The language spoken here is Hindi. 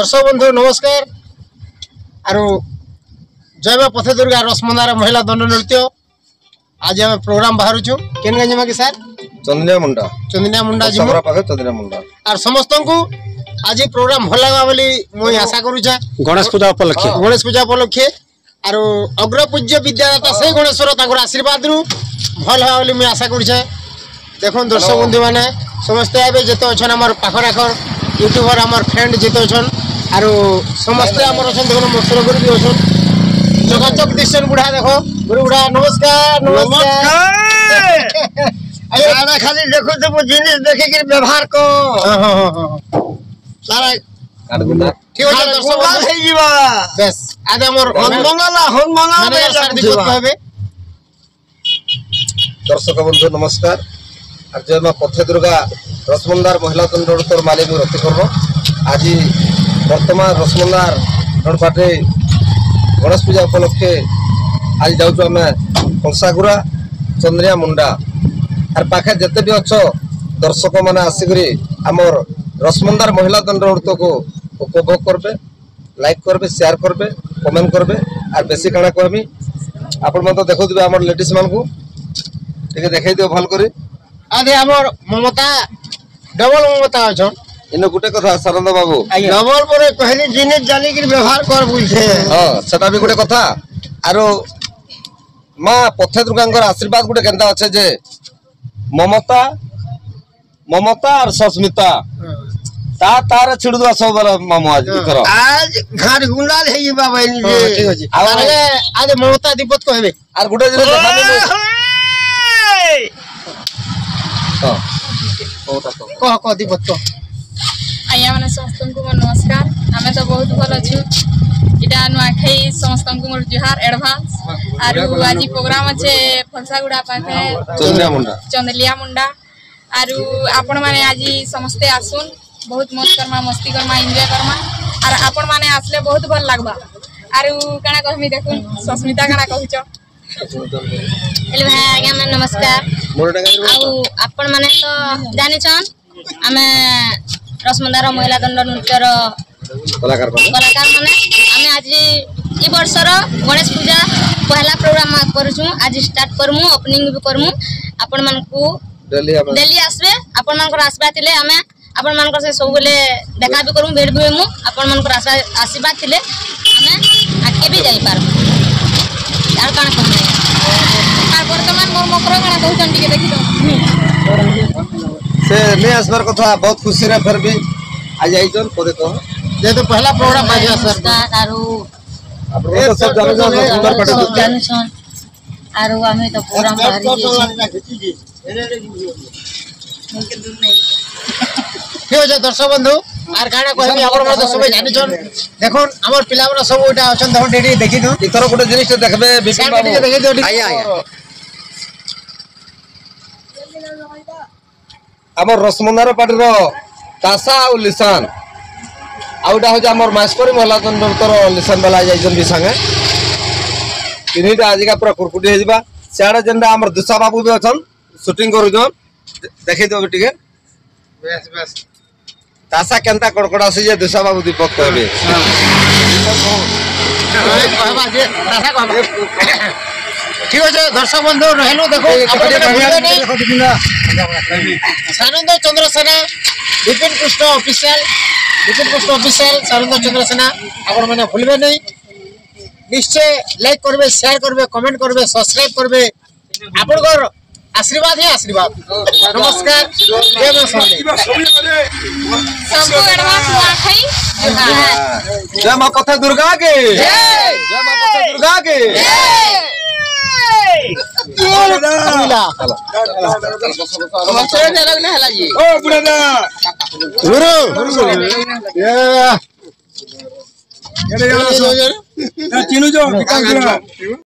दर्शक बंधु नमस्कार आरो जय मां पथे दुर्गा रसमंदार महिला दंड नृत्य आज हम प्रोग्राम बाहर छु केन गंजमा के सर चंदनिया मुंडा जिमो पाखे चंदनिया मुंडा और समस्त को आज प्रोग्राम भल लगा बोली मुई आशा करू छे गणेश पूजा उपलक्षे आरो अग्र पूज्य विद्यादाता से गणेश्वर ताकर आशीर्वाद रु भल हा बोली मुई आशा करू छे देखो दर्शक बंधु माने समस्त आबे जते अछन हमर पाखर आखर यूट्यूबर हमर फ्रेंड जते अछन आरो समस्त हमर अछन देखो मसर गुरु भी अछन जोगाचक दिसन बुढ़ा देखो गुरु बुढ़ा नमस्कार आना खाली देखो तो जिनिस देखे के व्यवहार को सारा ठीक है दर्शक है जीवा बस आज हमर हन सर दिक्कत कहबे दर्शक बंधु नमस्कार आज जय मां पथे दुर्गा रसमंदार महिला दंडोत्तर मालिक रति करब आज वर्तमान रसमंदार दंडपाटे गणेश पूजा उपलक्षे आज जाऊँ आम कंसागुरा चंद्रिया मुंडा आर पाखे जिते भी अच्छ दर्शक मैंने आसिक आमर रसमंदार महिला दंड नृत्य को उपभोग करबे लाइक करबे शेयर करबे कमेंट करबे आर बेसी काना कहमी आपण मन तो देखो आम लेडीज मान को ठीक देखाई दियो भल करी आदे हमर ममता डबल ममता अछन इनो गुटे कथा सरंद बाबू डबल परे कहली जिने जानी कि व्यवहार कर बुझे हां सेटा भी गुटे कथा आरो मां पथे दुर्गांकर आशीर्वाद गुटे केनता अछि जे ममता और सस्मिता ता तार छिडु दो सब मामू आज घर गुंडाल हे बाबा ठीक अछि आदे ममता दिपत कहबे आर गुटे दिन देखा कह दिपत को आया माने समस्त को नमस्कार हमें तो बहुत भल अछि इटा नुआखाई समस्त को मोर जुहार एडवांस आरो आज प्रोग्राम अछि फलसागुड़ा पाखे चंदलिया मुंडा आरो आपण माने आज समस्त आसुन बहुत मौज करमा मस्ती करमा एंजॉय करमा आर आपण माने आसले बहुत भल लागबा आरो काना कहमी देखुन सस्मिता काना कहूछ हेलो भाई आज्ञा मैं नमस्कार आउ आपण माने तो जानि छन हमें रसमंदार महिला दंड नृत्यर कलाकार माने हमें आज ई वर्षर गणेश पूजा पहला प्रोग्राम करूछु आज स्टार्ट करमु ओपनिंग भी करमु आपण मान को डेली आसबे आपण मान को आशीर्वाद थिले हमें आपण मान को से सब बेले देखा भी करमु भेट भी होमु आपण मान को आशीर्वाद थिले हमें आके भी जाई पारमु यार काना कहमे आ वर्तमान मोर मकर काना कहउछन टिके देखि दो से नहीं आसबार कथा बहुत खुशी रे फिर भी आज आइजन को देखो जे तो पहला प्रोग्राम आज सर आरो आप तो सब जानो सुंदर पटे जानि छन आरो हमें तो प्रोग्राम बाहरी ठीक है दर्शक बंधु आर काना कहबी आपण तो सब जानि छन देखो हमर पिला मन सब ओटा अछन देखो डेडी देखि दो इतर गुटे जिनिस देखबे विपिन बाबू देखि दो आया आमर रसमंदार पार्टी तासा और लिसान आउटा हो आमर मास्टर महिला दंडोत्तर लिसान वाला जाइजन भी संगे तीनटा आजिका पूरा कुरकुटी हे जिबा सियाडे जेंडा आमर दुसा बाबू भी अछन शूटिंग करू जन देखै दो टिके बस तासा केनता कड़कड़ा से जे दुसा बाबू दीपक कहबे कहबा जे तासा कहबा ठीक है दर्शक बंधु रहलो देखो सानंद चंद्र सेना विपिन कृष्ण ऑफिशियल सानंद चंद्र सेना आपण माने भूलबे नहीं निश्चय लाइक करबे शेयर करबे कमेंट करबे सब्सक्राइब करबे आपण को आशीर्वाद है आशीर्वाद नमस्कार जय मां सबको एडवांस नुआखाई जय मां पथे दुर्गा के जय मां पथे दुर्गा के गुरु